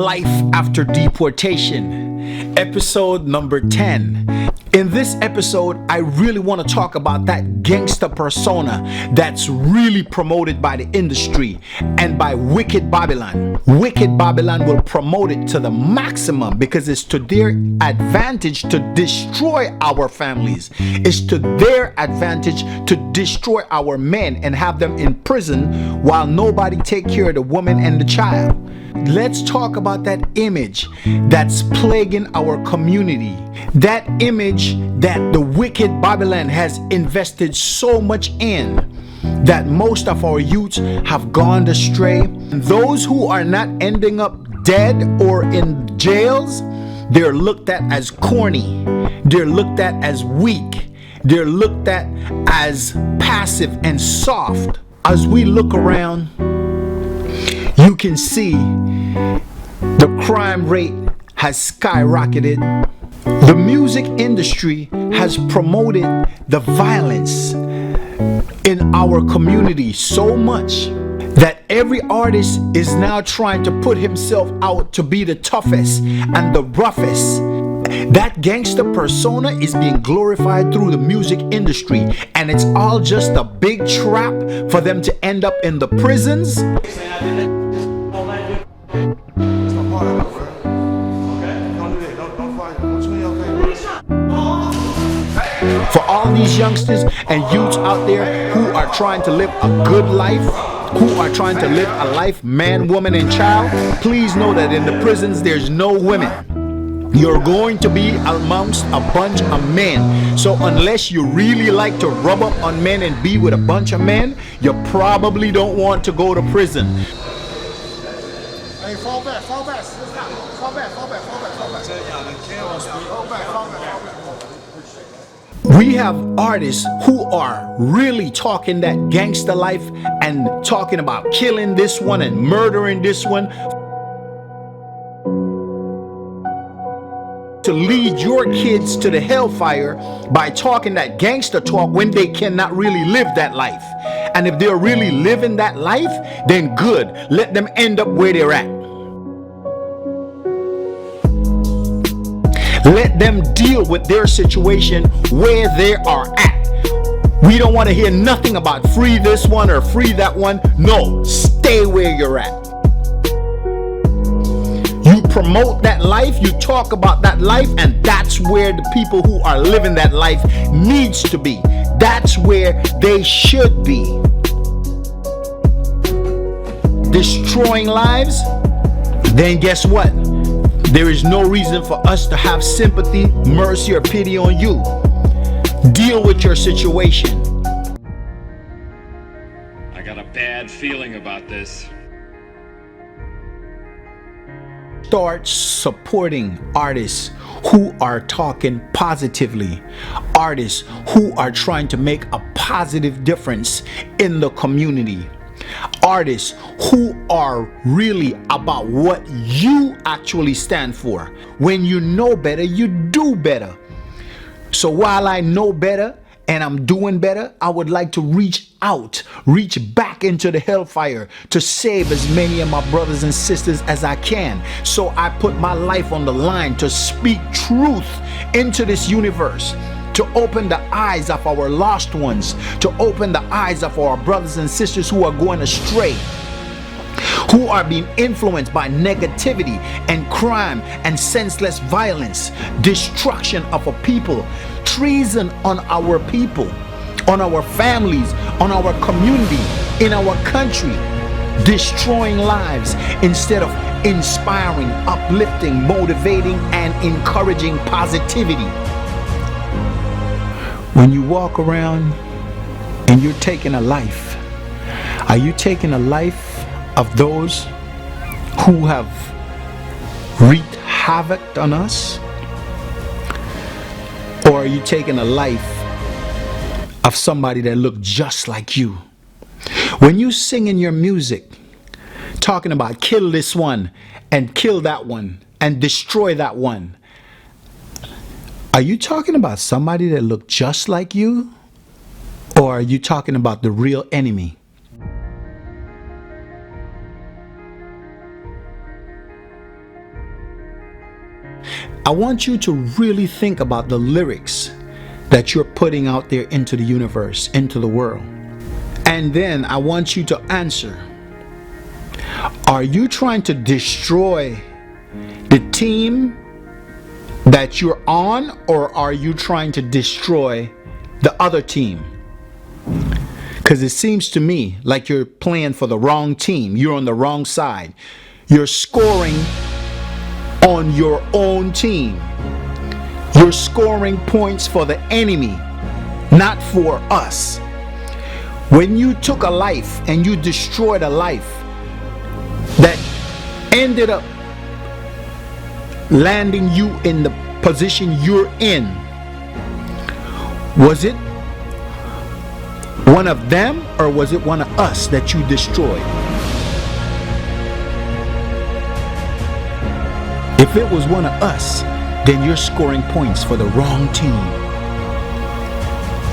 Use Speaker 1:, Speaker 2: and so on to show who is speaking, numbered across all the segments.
Speaker 1: Life After Deportation, episode number 10. In this episode, I really want to talk about that gangster persona that's really promoted by the industry and by Wicked Babylon. Wicked Babylon will promote it to the maximum because it's to their advantage to destroy our families. It's to their advantage to destroy our men and have them in prison while nobody take care of the woman and the child. Let's talk about that image that's plaguing our community. That image that the Wicked Babylon has invested so much in that most of our youths have gone astray. Those who are not ending up dead or in jails, they're looked at as corny. They're looked at as weak. They're looked at as passive and soft. As we look around, you can see the crime rate has skyrocketed. The music industry has promoted the violence in our community so much that every artist is now trying to put himself out to be the toughest and the roughest. That gangster persona is being glorified through the music industry, and it's all just a big trap for them to end up in the prisons. For all these youngsters and youths out there who are trying to live a good life, who are trying to live a life man, woman, and child, please know that in the prisons there's no women. You're going to be amongst a bunch of men. So unless you really like to rub up on men and be with a bunch of men, you probably don't want to go to prison.
Speaker 2: Hey, fall back. Fall back.
Speaker 1: We have artists who are really talking that gangster life and talking about killing this one and murdering this one to lead your kids to the hellfire by talking that gangster talk when they cannot really live that life. And if they're really living that life, then good. Let them end up where they're at. Let them deal with their situation where they are at. We don't want to hear nothing about free this one or free that one. No, stay where you're at. You promote that life, you talk about that life, and that's where the people who are living that life needs to be. That's where they should be. Destroying lives? Then guess what? There is no reason for us to have sympathy, mercy, or pity on you. Deal with your situation.
Speaker 3: I got a bad feeling about this.
Speaker 1: Start supporting artists who are talking positively, artists who are trying to make a positive difference in the community, artists who are really about what you actually stand for. When you know better, you do better. So while I know better and I'm doing better, I would like to reach back into the hellfire to save as many of my brothers and sisters as I can. So I put my life on the line to speak truth into this universe, to open the eyes of our lost ones, to open the eyes of our brothers and sisters who are going astray, who are being influenced by negativity and crime and senseless violence, destruction of a people, treason on our people, on our families, on our community, in our country, destroying lives instead of inspiring, uplifting, motivating, and encouraging positivity. When you walk around and you're taking a life, are you taking a life of those who have wreaked havoc on us? Or are you taking a life of somebody that looked just like you? When you sing in your music, talking about kill this one and kill that one and destroy that one, are you talking about somebody that looked just like you? Or are you talking about the real enemy? I want you to really think about the lyrics that you're putting out there into the universe, into the world. And then I want you to answer. Are you trying to destroy the team that you're on, or are you trying to destroy the other team? Because it seems to me like you're playing for the wrong team. You're on the wrong side. You're scoring on your own team. You're scoring points for the enemy, not for us. When you took a life and you destroyed a life that ended up landing you in the position you're in, was it one of them or was it one of us that you destroyed? If it was one of us, then you're scoring points for the wrong team.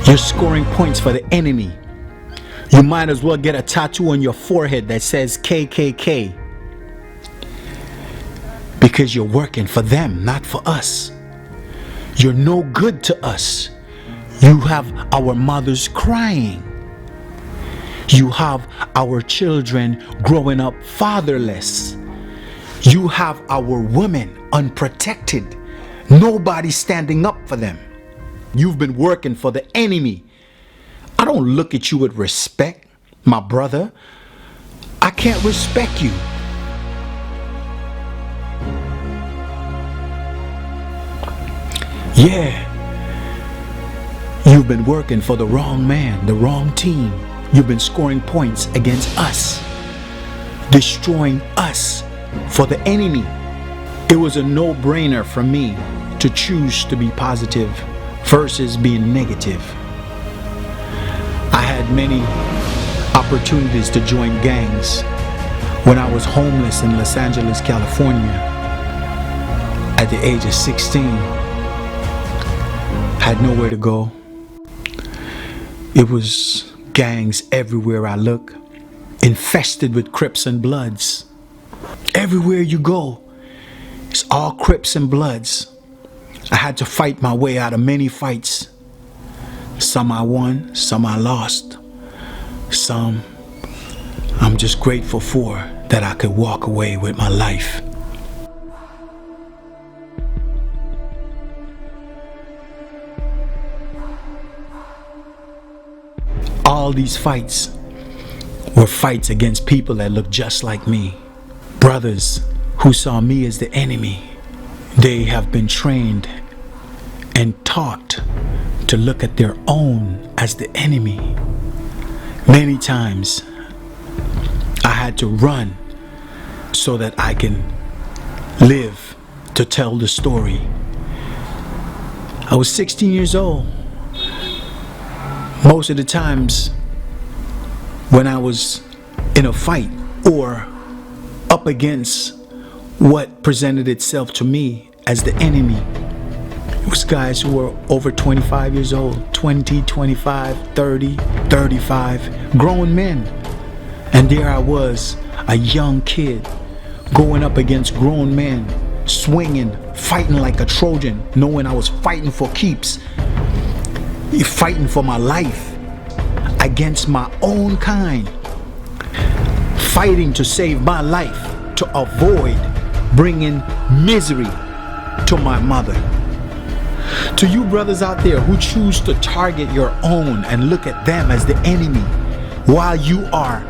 Speaker 1: You're scoring points for the enemy. You might as well get a tattoo on your forehead that says KKK, because you're working for them, not for us. You're no good to us. You have our mothers crying. You have our children growing up fatherless. You have our women unprotected. Nobody standing up for them. You've been working for the enemy. I don't look at you with respect, my brother. I can't respect you. Yeah, you've been working for the wrong man, the wrong team. You've been scoring points against us, destroying us for the enemy. It was a no-brainer for me to choose to be positive versus being negative. I had many opportunities to join gangs when I was homeless in Los Angeles, California at the age of 16. Had nowhere to go. It was gangs everywhere I look, infested with Crips and Bloods. Everywhere you go, it's all Crips and Bloods. I had to fight my way out of many fights. Some I won, some I lost. Some I'm just grateful for that I could walk away with my life. All these fights were fights against people that looked just like me. Brothers who saw me as the enemy. They have been trained and taught to look at their own as the enemy. Many times I had to run so that I can live to tell the story. I was 16 years old. Most of the times when I was in a fight or up against what presented itself to me as the enemy, it was guys who were over 25 years old, 20, 25, 30, 35, grown men. And there I was, a young kid, going up against grown men, swinging, fighting like a Trojan, knowing I was fighting for keeps, fighting for my life against my own kind, fighting to save my life, to avoid bringing misery to my mother. To you brothers out there who choose to target your own and look at them as the enemy, while you are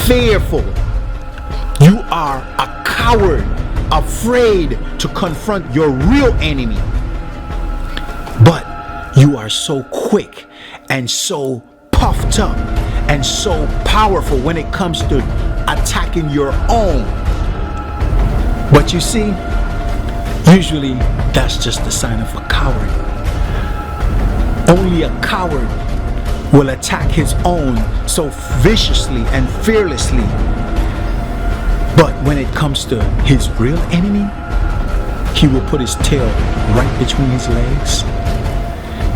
Speaker 1: fearful, you are a coward, afraid to confront your real enemy, but you are so quick and so puffed up and so powerful when it comes to attacking your own. But you see, usually that's just a sign of a coward. Only a coward will attack his own so viciously and fearlessly. But when it comes to his real enemy, he will put his tail right between his legs.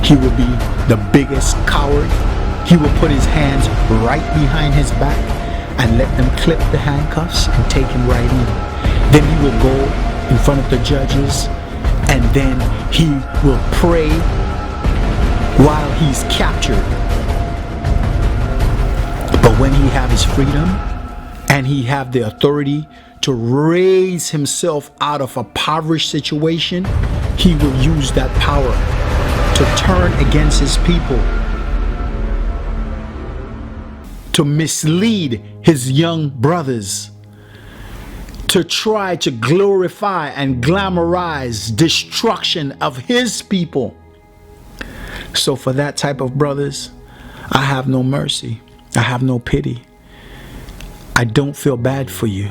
Speaker 1: He will be the biggest coward. He will put his hands right behind his back and let them clip the handcuffs and take him right in. Then he will go in front of the judges and then he will pray while he's captured. But when he have his freedom and he have the authority to raise himself out of a impoverished situation, he will use that power to turn against his people, to mislead his young brothers, to try to glorify and glamorize destruction of his people. So for that type of brothers, I have no mercy. I have no pity. I don't feel bad for you.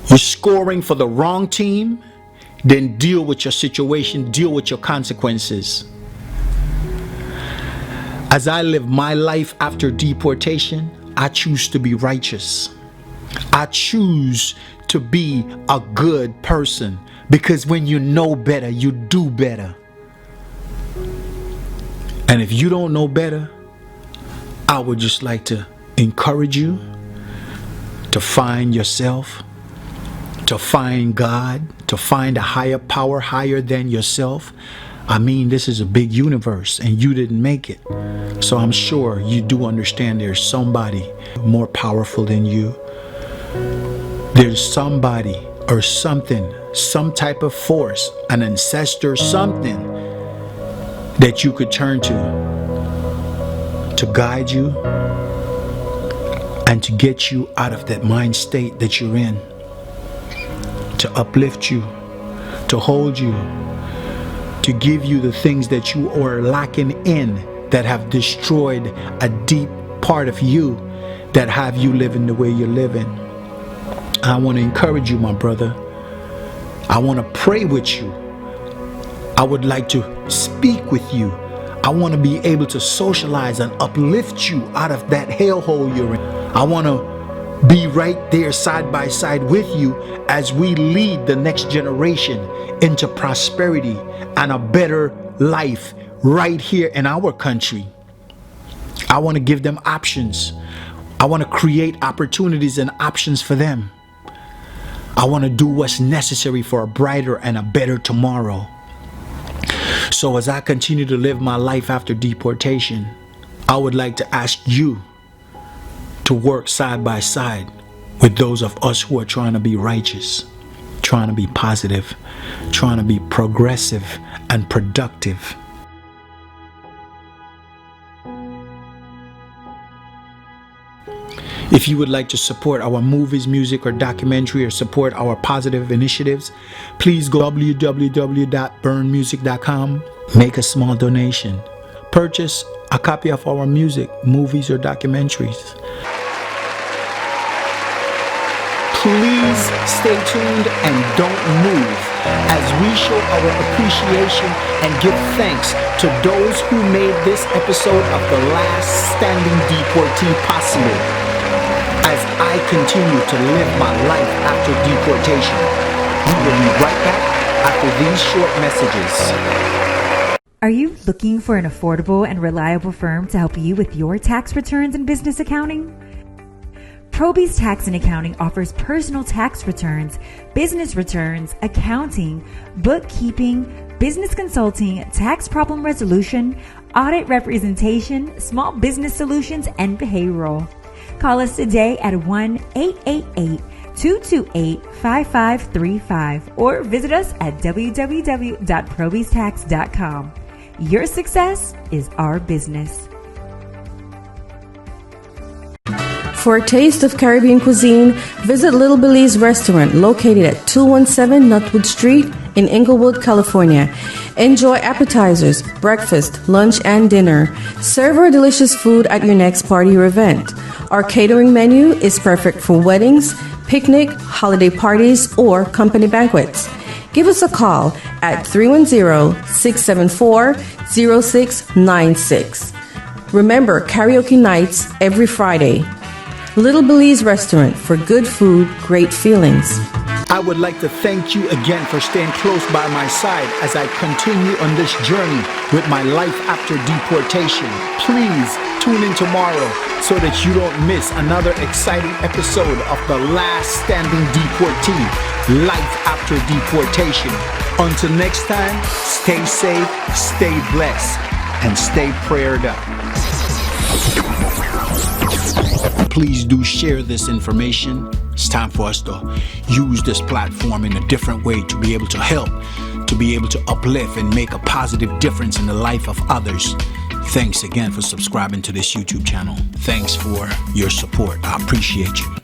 Speaker 1: You're scoring for the wrong team, then deal with your situation, deal with your consequences. As I live my life after deportation, I choose to be righteous. I choose to be a good person, because when you know better, you do better. And if you don't know better, I would just like to encourage you to find yourself, to find God, to find a higher power higher than yourself. I mean, this is a big universe and you didn't make it. So I'm sure you do understand there's somebody more powerful than you. There's somebody or something, some type of force, an ancestor, something that you could turn to guide you and to get you out of that mind state that you're in, to uplift you, to hold you, to give you the things that you are lacking in, that have destroyed a deep part of you, that have you living the way you're living. I want to encourage you, my brother. I want to pray with you. I would like to speak with you. I want to be able to socialize and uplift you out of that hellhole you're in. I want to be right there side by side with you as we lead the next generation into prosperity and a better life right here in our country. I want to give them options. I want to create opportunities and options for them. I want to do what's necessary for a brighter and a better tomorrow. So as I continue to live my life after deportation, I would like to ask you to work side by side with those of us who are trying to be righteous, trying to be positive, trying to be progressive and productive. If you would like to support our movies, music, or documentary, or support our positive initiatives, please go www.bernemusic.com, make a small donation, purchase a copy of our music, movies, or documentaries. Please stay tuned and don't move as we show our appreciation and give thanks to those who made this episode of the Last Standing Deportee possible. As I continue to live my life after deportation, we will be right back after these short messages.
Speaker 2: Are you looking for an affordable and reliable firm to help you with your tax returns and business accounting? Proby's Tax and Accounting offers personal tax returns, business returns, accounting, bookkeeping, business consulting, tax problem resolution, audit representation, small business solutions, and payroll. Call us today at 1-888-228-5535 or visit us at www.probystax.com. Your success is our business.
Speaker 4: For a taste of Caribbean cuisine, visit Little Belize restaurant located at 217 Nutwood Street in Inglewood, California. Enjoy appetizers, breakfast, lunch, and dinner. Serve our delicious food at your next party or event. Our catering menu is perfect for weddings, picnic, holiday parties, or company banquets. Give us a call at 310-674-0696. Remember, karaoke nights every Friday. Little Belize Restaurant for good food, great feelings.
Speaker 1: I would like to thank you again for staying close by my side as I continue on this journey with my life after deportation. Please tune in tomorrow so that you don't miss another exciting episode of the Last Standing Deportee, Life After Deportation. Until next time, stay safe, stay blessed, and stay prayed up. Please do share this information. It's time for us to use this platform in a different way to be able to help, to be able to uplift and make a positive difference in the life of others. Thanks again for subscribing to this YouTube channel. Thanks for your support. I appreciate you.